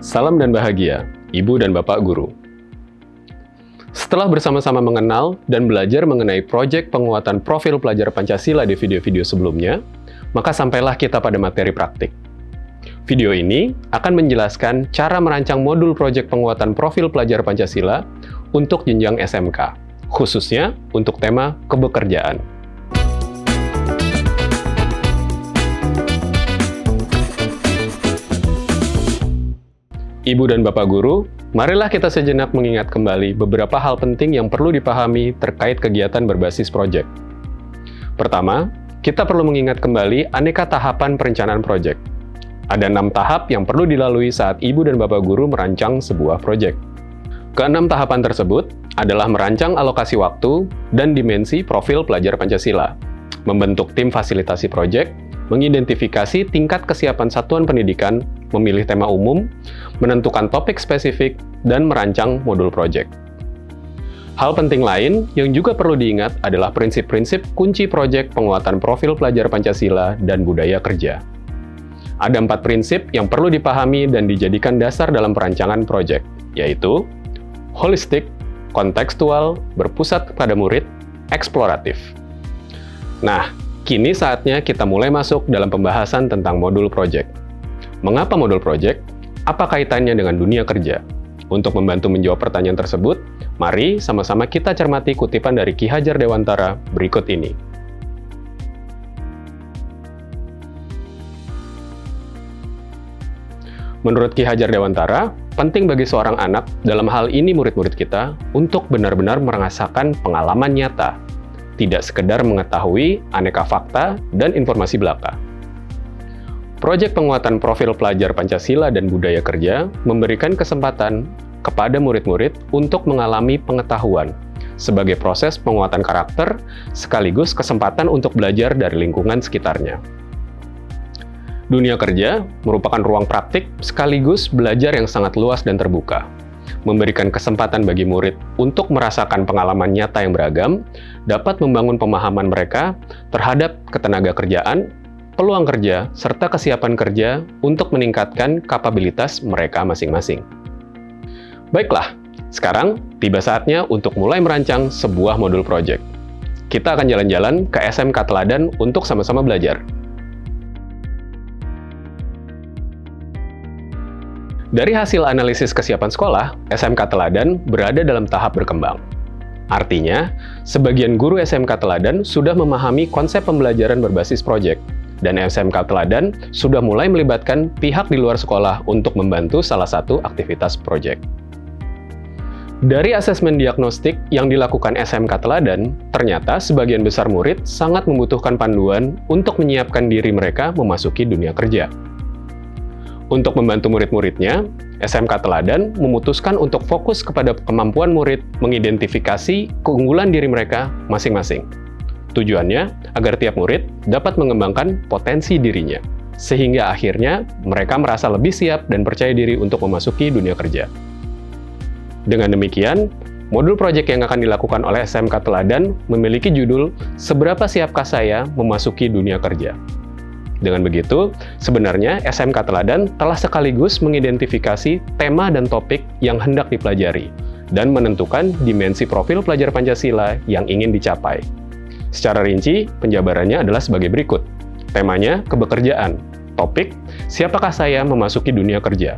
Salam dan bahagia, Ibu dan Bapak Guru. Setelah bersama-sama mengenal dan belajar mengenai proyek penguatan profil pelajar Pancasila di video-video sebelumnya, maka sampailah kita pada materi praktik. Video ini akan menjelaskan cara merancang modul proyek penguatan profil pelajar Pancasila untuk jenjang SMK, khususnya untuk tema kebekerjaan. Ibu dan Bapak Guru, marilah kita sejenak mengingat kembali beberapa hal penting yang perlu dipahami terkait kegiatan berbasis proyek. Pertama, kita perlu mengingat kembali aneka tahapan perencanaan proyek. Ada 6 tahap yang perlu dilalui saat Ibu dan Bapak Guru merancang sebuah proyek. Keenam tahapan tersebut adalah merancang alokasi waktu dan dimensi profil pelajar Pancasila, membentuk tim fasilitasi proyek, mengidentifikasi tingkat kesiapan satuan pendidikan, memilih tema umum, menentukan topik spesifik, dan merancang modul proyek. Hal penting lain yang juga perlu diingat adalah prinsip-prinsip kunci proyek penguatan profil pelajar Pancasila dan budaya kerja. Ada 4 prinsip yang perlu dipahami dan dijadikan dasar dalam perancangan proyek, yaitu holistik, kontekstual, berpusat pada murid, eksploratif. Nah, kini saatnya kita mulai masuk dalam pembahasan tentang modul proyek. Mengapa modul proyek? Apa kaitannya dengan dunia kerja? Untuk membantu menjawab pertanyaan tersebut, mari sama-sama kita cermati kutipan dari Ki Hajar Dewantara berikut ini. Menurut Ki Hajar Dewantara, penting bagi seorang anak, dalam hal ini murid-murid kita, untuk benar-benar merasakan pengalaman nyata, tidak sekedar mengetahui aneka fakta dan informasi belaka. Proyek penguatan profil pelajar Pancasila dan budaya kerja memberikan kesempatan kepada murid-murid untuk mengalami pengetahuan sebagai proses penguatan karakter, sekaligus kesempatan untuk belajar dari lingkungan sekitarnya. Dunia kerja merupakan ruang praktik sekaligus belajar yang sangat luas dan terbuka, memberikan kesempatan bagi murid untuk merasakan pengalaman nyata yang beragam, dapat membangun pemahaman mereka terhadap ketenaga kerjaan, peluang kerja, serta kesiapan kerja untuk meningkatkan kapabilitas mereka masing-masing. Baiklah, sekarang tiba saatnya untuk mulai merancang sebuah modul proyek. Kita akan jalan-jalan ke SMK Teladan untuk sama-sama belajar. Dari hasil analisis kesiapan sekolah, SMK Teladan berada dalam tahap berkembang. Artinya, sebagian guru SMK Teladan sudah memahami konsep pembelajaran berbasis proyek, dan SMK Teladan sudah mulai melibatkan pihak di luar sekolah untuk membantu salah satu aktivitas proyek. Dari asesmen diagnostik yang dilakukan SMK Teladan, ternyata sebagian besar murid sangat membutuhkan panduan untuk menyiapkan diri mereka memasuki dunia kerja. Untuk membantu murid-muridnya, SMK Teladan memutuskan untuk fokus kepada kemampuan murid mengidentifikasi keunggulan diri mereka masing-masing. Tujuannya agar tiap murid dapat mengembangkan potensi dirinya, sehingga akhirnya mereka merasa lebih siap dan percaya diri untuk memasuki dunia kerja. Dengan demikian, modul proyek yang akan dilakukan oleh SMK Teladan memiliki judul "Seberapa Siapkah Saya Memasuki Dunia Kerja?". Dengan begitu, sebenarnya SMK Teladan telah sekaligus mengidentifikasi tema dan topik yang hendak dipelajari, dan menentukan dimensi profil pelajar Pancasila yang ingin dicapai. Secara rinci, penjabarannya adalah sebagai berikut. Temanya, kebekerjaan. Topik, siapakah saya memasuki dunia kerja?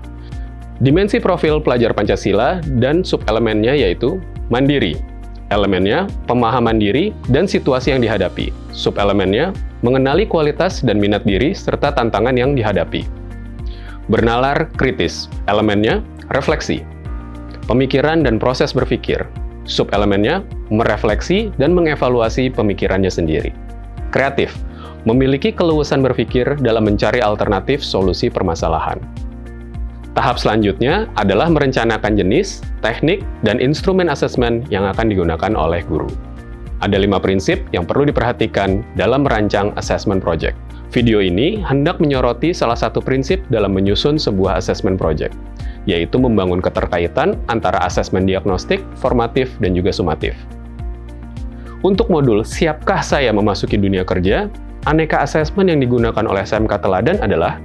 Dimensi profil pelajar Pancasila dan subelemennya yaitu mandiri. Elemennya, pemahaman diri dan situasi yang dihadapi. Subelemennya, mengenali kualitas dan minat diri serta tantangan yang dihadapi. Bernalar kritis. Elemennya, refleksi. Pemikiran dan proses berpikir. Subelemennya, merefleksi dan mengevaluasi pemikirannya sendiri. Kreatif, memiliki keluasan berpikir dalam mencari alternatif solusi permasalahan. Tahap selanjutnya adalah merencanakan jenis, teknik, dan instrumen asesmen yang akan digunakan oleh guru. Ada 5 prinsip yang perlu diperhatikan dalam merancang asesmen project. Video ini hendak menyoroti salah satu prinsip dalam menyusun sebuah asesmen project, yaitu membangun keterkaitan antara asesmen diagnostik, formatif, dan juga sumatif. Untuk modul "Siapkah Saya Memasuki Dunia Kerja?", aneka asesmen yang digunakan oleh SMK Teladan adalah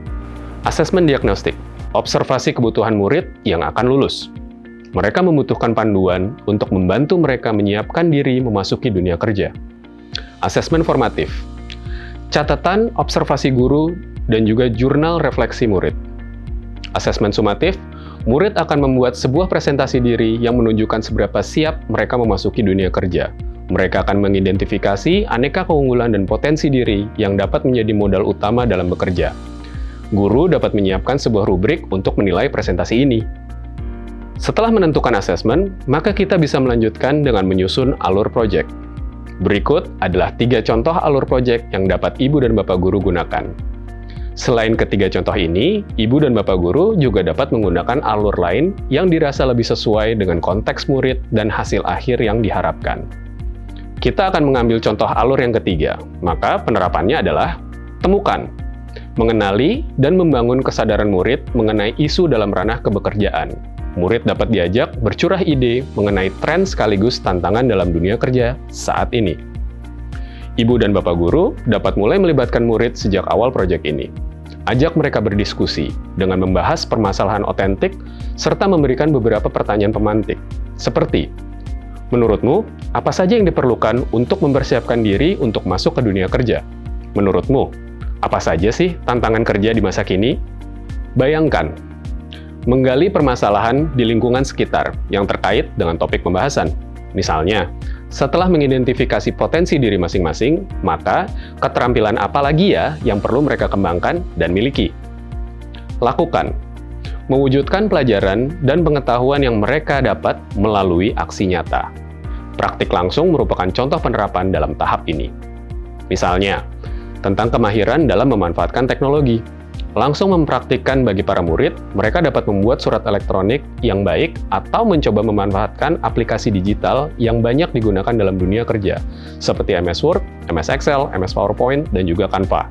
asesmen diagnostik, observasi kebutuhan murid yang akan lulus. Mereka membutuhkan panduan untuk membantu mereka menyiapkan diri memasuki dunia kerja. Asesmen formatif, catatan observasi guru dan juga jurnal refleksi murid. Asesmen sumatif, murid akan membuat sebuah presentasi diri yang menunjukkan seberapa siap mereka memasuki dunia kerja. Mereka akan mengidentifikasi aneka keunggulan dan potensi diri yang dapat menjadi modal utama dalam bekerja. Guru dapat menyiapkan sebuah rubrik untuk menilai presentasi ini. Setelah menentukan asesmen, maka kita bisa melanjutkan dengan menyusun alur proyek. Berikut adalah 3 contoh alur proyek yang dapat Ibu dan Bapak Guru gunakan. Selain ketiga contoh ini, Ibu dan Bapak Guru juga dapat menggunakan alur lain yang dirasa lebih sesuai dengan konteks murid dan hasil akhir yang diharapkan. Kita akan mengambil contoh alur yang ketiga, maka penerapannya adalah temukan, mengenali, dan membangun kesadaran murid mengenai isu dalam ranah kebekerjaan. Murid dapat diajak bercurah ide mengenai tren sekaligus tantangan dalam dunia kerja saat ini. Ibu dan Bapak Guru dapat mulai melibatkan murid sejak awal proyek ini. Ajak mereka berdiskusi dengan membahas permasalahan otentik serta memberikan beberapa pertanyaan pemantik, seperti, menurutmu, apa saja yang diperlukan untuk mempersiapkan diri untuk masuk ke dunia kerja? Menurutmu, apa saja sih tantangan kerja di masa kini? Bayangkan, menggali permasalahan di lingkungan sekitar yang terkait dengan topik pembahasan. Misalnya, setelah mengidentifikasi potensi diri masing-masing, maka keterampilan apa lagi ya yang perlu mereka kembangkan dan miliki? Lakukan. Mewujudkan pelajaran dan pengetahuan yang mereka dapat melalui aksi nyata. Praktik langsung merupakan contoh penerapan dalam tahap ini. Misalnya, tentang kemahiran dalam memanfaatkan teknologi. Langsung mempraktikkan bagi para murid, mereka dapat membuat surat elektronik yang baik atau mencoba memanfaatkan aplikasi digital yang banyak digunakan dalam dunia kerja, seperti MS Word, MS Excel, MS PowerPoint, dan juga Canva.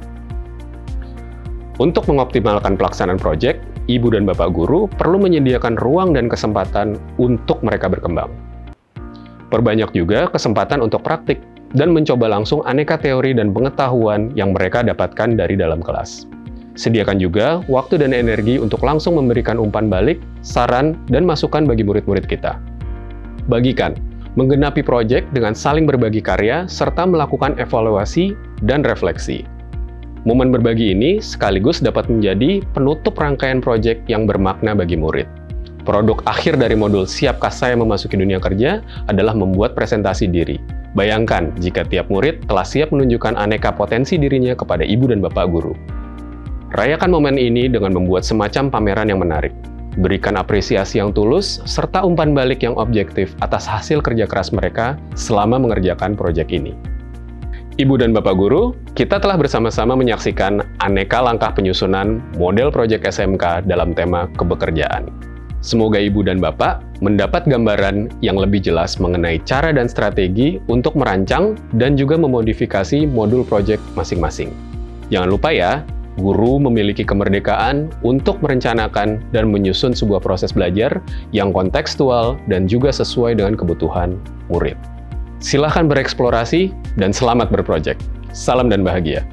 Untuk mengoptimalkan pelaksanaan proyek, Ibu dan Bapak Guru perlu menyediakan ruang dan kesempatan untuk mereka berkembang. Perbanyak juga kesempatan untuk praktik dan mencoba langsung aneka teori dan pengetahuan yang mereka dapatkan dari dalam kelas. Sediakan juga waktu dan energi untuk langsung memberikan umpan balik, saran, dan masukan bagi murid-murid kita. Bagikan, menggenapi proyek dengan saling berbagi karya, serta melakukan evaluasi dan refleksi. Momen berbagi ini sekaligus dapat menjadi penutup rangkaian proyek yang bermakna bagi murid. Produk akhir dari modul Siapkah Saya Memasuki Dunia Kerja adalah membuat presentasi diri. Bayangkan jika tiap murid telah siap menunjukkan aneka potensi dirinya kepada Ibu dan Bapak Guru. Rayakan momen ini dengan membuat semacam pameran yang menarik. Berikan apresiasi yang tulus, serta umpan balik yang objektif atas hasil kerja keras mereka selama mengerjakan proyek ini. Ibu dan Bapak Guru, kita telah bersama-sama menyaksikan aneka langkah penyusunan model proyek SMK dalam tema kebekerjaan. Semoga Ibu dan Bapak mendapat gambaran yang lebih jelas mengenai cara dan strategi untuk merancang dan juga memodifikasi modul proyek masing-masing. Jangan lupa ya, guru memiliki kemerdekaan untuk merencanakan dan menyusun sebuah proses belajar yang kontekstual dan juga sesuai dengan kebutuhan murid. Silahkan bereksplorasi dan selamat berprojek. Salam dan bahagia.